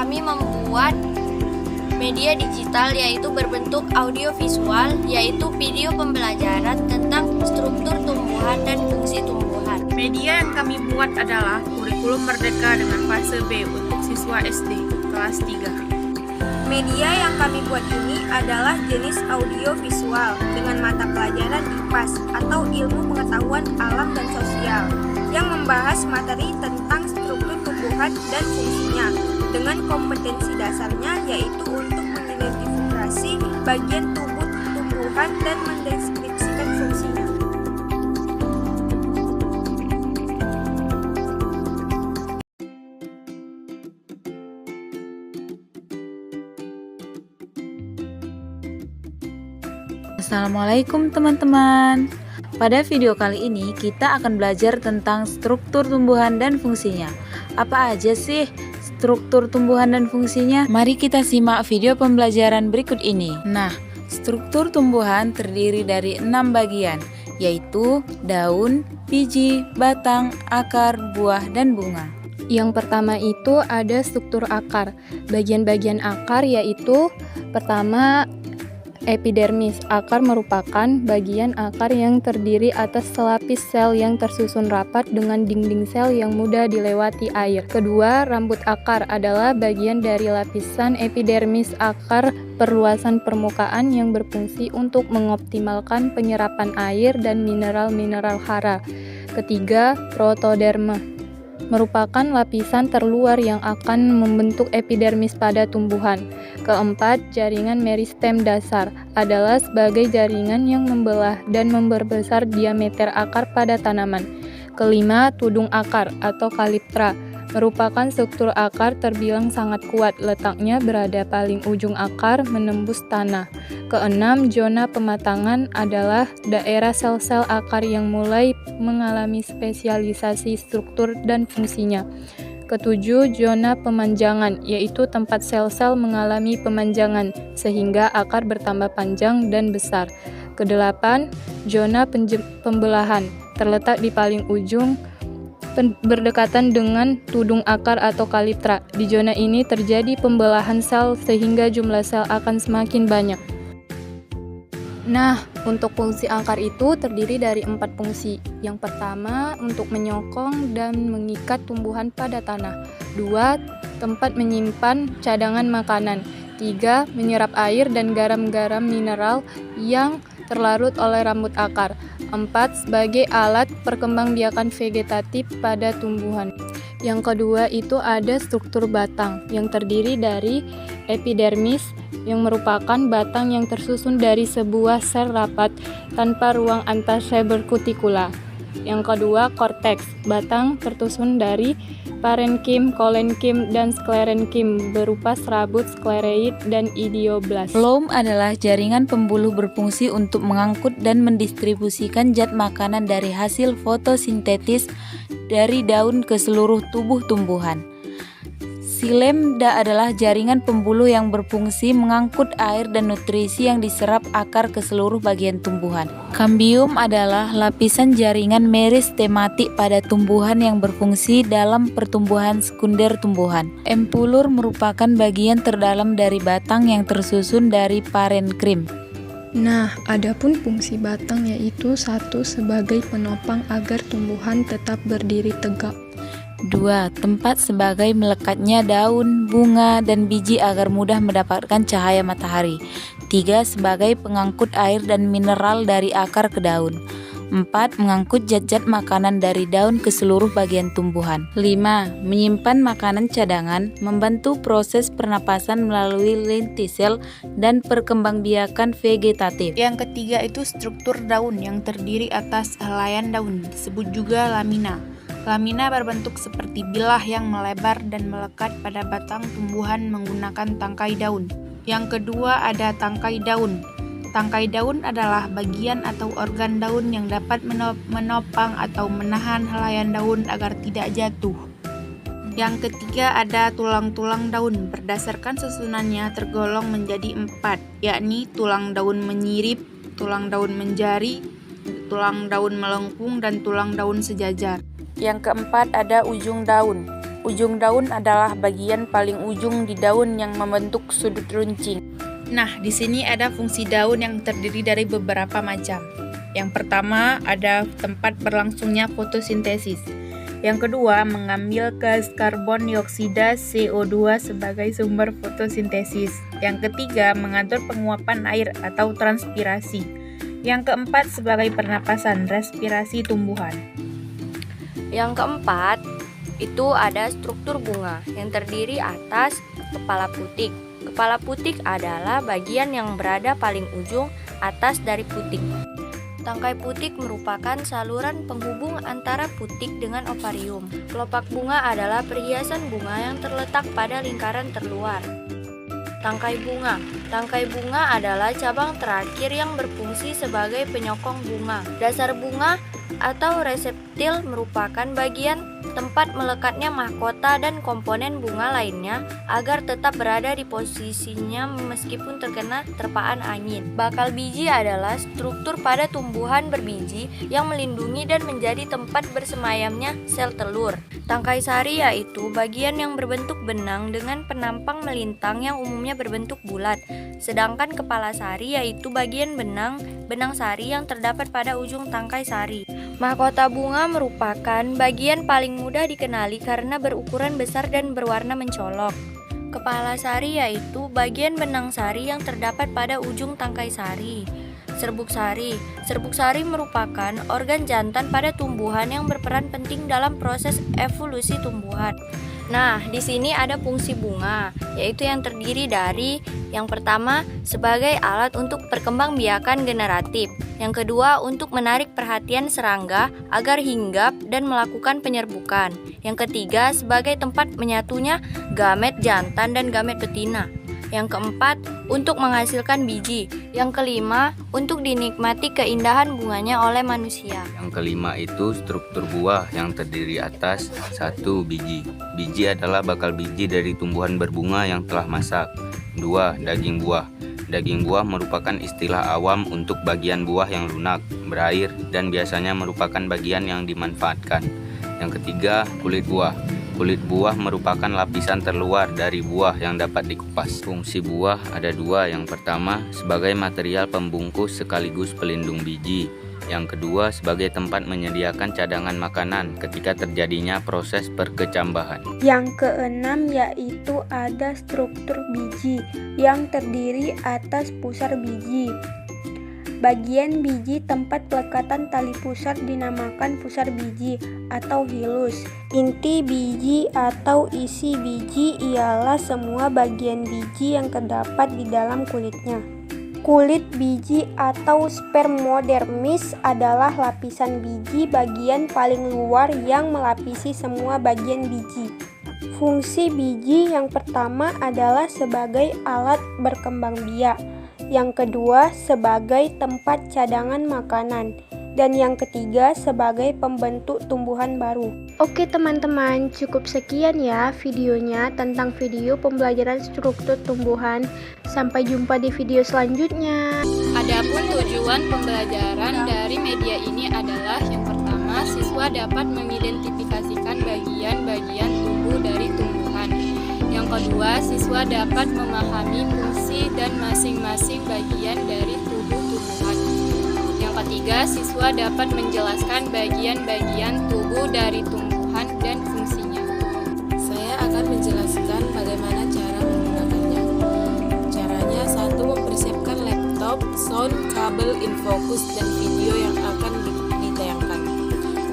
kami membuat media digital yaitu berbentuk audiovisual, yaitu video pembelajaran tentang struktur tumbuhan dan fungsi tumbuhan. Media yang kami buat adalah kurikulum merdeka dengan fase B untuk siswa SD kelas 3. Media yang kami buat ini adalah jenis audiovisual dengan mata pelajaran IPAS atau Ilmu Pengetahuan Alam dan Sosial yang membahas materi tentang struktur tumbuhan dan fungsinya dengan kompetensi dasarnya yaitu untuk mengidentifikasi bagian tubuh tumbuhan dan mendeskripsikan fungsinya. Assalamualaikum teman-teman. Pada video kali ini kita akan belajar tentang struktur tumbuhan dan fungsinya. Apa aja sih struktur tumbuhan dan fungsinya? Mari kita simak video pembelajaran berikut ini. Nah, struktur tumbuhan terdiri dari 6 bagian, yaitu daun, biji, batang, akar, buah, dan bunga. Yang pertama itu ada struktur akar. Bagian-bagian akar yaitu pertama epidermis. Akar merupakan bagian akar yang terdiri atas selapis sel yang tersusun rapat dengan dinding sel yang mudah dilewati air. Kedua, rambut akar adalah bagian dari lapisan epidermis akar perluasan permukaan yang berfungsi untuk mengoptimalkan penyerapan air dan mineral-mineral hara. Ketiga, protoderma merupakan lapisan terluar yang akan membentuk epidermis pada tumbuhan. Keempat, jaringan meristem dasar adalah sebagai jaringan yang membelah dan memperbesar diameter akar pada tanaman. Kelima, tudung akar atau kaliptra merupakan struktur akar terbilang sangat kuat, letaknya berada paling ujung akar menembus tanah. Keenam, zona pematangan adalah daerah sel-sel akar yang mulai mengalami spesialisasi struktur dan fungsinya. Ketujuh, zona pemanjangan, yaitu tempat sel-sel mengalami pemanjangan sehingga akar bertambah panjang dan besar. Kedelapan, zona pembelahan, terletak di paling ujung berdekatan dengan tudung akar atau kaliptra. Di zona ini terjadi pembelahan sel sehingga jumlah sel akan semakin banyak. Nah, untuk fungsi akar itu terdiri dari 4 fungsi. Yang pertama, untuk menyokong dan mengikat tumbuhan pada tanah. 2, tempat menyimpan cadangan makanan. 3, menyerap air dan garam-garam mineral yang terlarut oleh rambut akar. 4, sebagai alat perkembangbiakan vegetatif pada tumbuhan. Yang kedua itu ada struktur batang yang terdiri dari epidermis yang merupakan batang yang tersusun dari sebuah sel rapat tanpa ruang antar sel berkutikula. Yang kedua, korteks, batang tersusun dari parenkim, kolenkim, dan sklerenkim berupa serabut, sklereid, dan idioblast. Floem adalah jaringan pembuluh berfungsi untuk mengangkut dan mendistribusikan zat makanan dari hasil fotosintetis dari daun ke seluruh tubuh tumbuhan. Silemda adalah jaringan pembuluh yang berfungsi mengangkut air dan nutrisi yang diserap akar ke seluruh bagian tumbuhan. Kambium adalah lapisan jaringan meristematik pada tumbuhan yang berfungsi dalam pertumbuhan sekunder tumbuhan. Empulur merupakan bagian terdalam dari batang yang tersusun dari parenkrim. Nah, adapun fungsi batang yaitu 1, sebagai penopang agar tumbuhan tetap berdiri tegak. 2, tempat sebagai melekatnya daun, bunga, dan biji agar mudah mendapatkan cahaya matahari. 3, sebagai pengangkut air dan mineral dari akar ke daun. 4, mengangkut zat-zat makanan dari daun ke seluruh bagian tumbuhan. 5, menyimpan makanan cadangan, membantu proses pernapasan melalui lentisel dan perkembangbiakan vegetatif. Yang ketiga itu struktur daun yang terdiri atas helaian daun, disebut juga lamina. Lamina berbentuk seperti bilah yang melebar dan melekat pada batang tumbuhan menggunakan tangkai daun. Yang kedua ada tangkai daun. Tangkai daun adalah bagian atau organ daun yang dapat menopang atau menahan helaian daun agar tidak jatuh. Yang ketiga ada tulang-tulang daun. Berdasarkan susunannya tergolong menjadi 4, yakni tulang daun menyirip, tulang daun menjari, tulang daun melengkung, dan tulang daun sejajar. Yang keempat ada ujung daun. ujung daun adalah bagian paling ujung di daun yang membentuk sudut runcing. Nah, di sini ada fungsi daun yang terdiri dari beberapa macam. Yang pertama, ada tempat berlangsungnya fotosintesis. Yang kedua, mengambil gas karbon dioksida CO2 sebagai sumber fotosintesis. Yang ketiga, mengatur penguapan air atau transpirasi. Yang keempat, sebagai pernapasan, respirasi tumbuhan. Yang keempat, itu ada struktur bunga yang terdiri atas kepala putik. Kepala putik adalah bagian yang berada paling ujung atas dari putik. Tangkai putik merupakan saluran penghubung antara putik dengan ovarium. Kelopak bunga adalah perhiasan bunga yang terletak pada lingkaran terluar. Tangkai bunga. Tangkai bunga adalah cabang terakhir yang berfungsi sebagai penyokong bunga. Dasar bunga atau reseptil merupakan bagian tempat melekatnya mahkota dan komponen bunga lainnya agar tetap berada di posisinya meskipun terkena terpaan angin. Bakal biji adalah struktur pada tumbuhan berbiji yang melindungi dan menjadi tempat bersemayamnya sel telur. Tangkai sari yaitu bagian yang berbentuk benang dengan penampang melintang yang umumnya berbentuk bulat. Sedangkan kepala sari yaitu bagian benang sari yang terdapat pada ujung tangkai sari. Mahkota bunga merupakan bagian paling mudah dikenali karena berukuran besar dan berwarna mencolok. Kepala sari yaitu bagian benang sari yang terdapat pada ujung tangkai sari. Serbuk sari. Serbuk sari merupakan organ jantan pada tumbuhan yang berperan penting dalam proses evolusi tumbuhan. Nah, di sini ada fungsi bunga, yaitu yang terdiri dari yang pertama sebagai alat untuk perkembangbiakan generatif, yang kedua untuk menarik perhatian serangga agar hinggap dan melakukan penyerbukan, yang ketiga sebagai tempat menyatunya gamet jantan dan gamet betina, yang keempat untuk menghasilkan biji, yang kelima untuk dinikmati keindahan bunganya oleh manusia. Yang kelima itu struktur buah yang terdiri atas 1. Biji. Biji adalah bakal biji dari tumbuhan berbunga yang telah masak. 2. Daging buah. Daging buah merupakan istilah awam untuk bagian buah yang lunak, berair, dan biasanya merupakan bagian yang dimanfaatkan. Yang ketiga, kulit buah. Kulit buah merupakan lapisan terluar dari buah yang dapat dikupas. Fungsi buah ada 2. Yang pertama, sebagai material pembungkus sekaligus pelindung biji. Yang kedua, sebagai tempat menyediakan cadangan makanan ketika terjadinya proses perkecambahan. Yang keenam yaitu ada struktur biji yang terdiri atas pusar biji. Bagian biji tempat pelekatan tali pusar dinamakan pusar biji atau hilus. Inti biji atau isi biji ialah semua bagian biji yang terdapat di dalam kulitnya. Kulit biji atau spermodermis adalah lapisan biji bagian paling luar yang melapisi semua bagian biji. Fungsi biji yang pertama adalah sebagai alat berkembang biak. Yang kedua sebagai tempat cadangan makanan, dan yang ketiga sebagai pembentuk tumbuhan baru. Oke teman-teman, cukup sekian ya videonya tentang video pembelajaran struktur tumbuhan. Sampai jumpa di video selanjutnya. Adapun tujuan pembelajaran dari media ini adalah yang pertama, siswa dapat mengidentifikasikan bagian-bagian tubuh dari tumbuhan. Yang kedua, siswa dapat memahami fungsi dan masing-masing bagian dari tubuh tumbuhan. Yang ketiga, siswa dapat menjelaskan bagian-bagian tubuh dari tumbuhan dan fungsinya. Saya akan menjelaskan bagaimana cara menggunakannya. Caranya, 1. Mempersiapkan laptop, sound, kabel, infocus, dan video yang akan ditayangkan.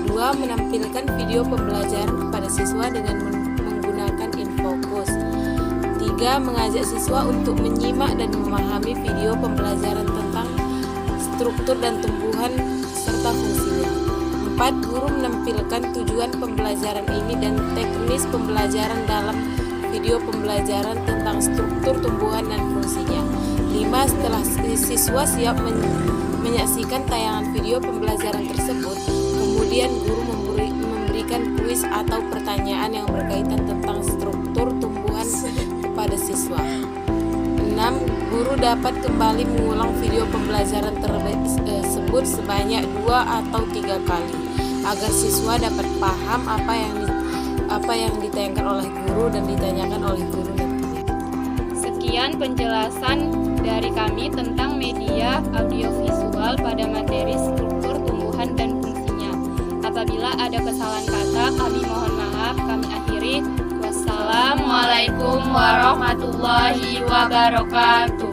2. Menampilkan video pembelajaran kepada siswa dengan menggunakan infocus. 3. Mengajak siswa untuk menyimak dan memahami video pembelajaran tentang struktur dan tumbuhan serta fungsinya. 4. Guru menampilkan tujuan pembelajaran ini dan teknis pembelajaran dalam video pembelajaran tentang struktur tumbuhan dan fungsinya. 5. Setelah siswa siap menyaksikan tayangan video pembelajaran tersebut, kemudian guru memberikan kuis atau pertanyaan yang berkaitan tentang struktur tumbuhan kepada siswa. 6. Guru dapat kembali mengulang video pembelajaran tersebut sebanyak 2 atau 3 kali agar siswa dapat paham apa apa yang ditayangkan oleh guru dan ditanyakan oleh guru nanti. Sekian penjelasan dari kami tentang media audiovisual pada materi struktur tumbuhan dan fungsinya. Apabila ada kesalahan kata, kami mohon maaf. Kami akhiri. Wassalamualaikum warahmatullahi wabarakatuh.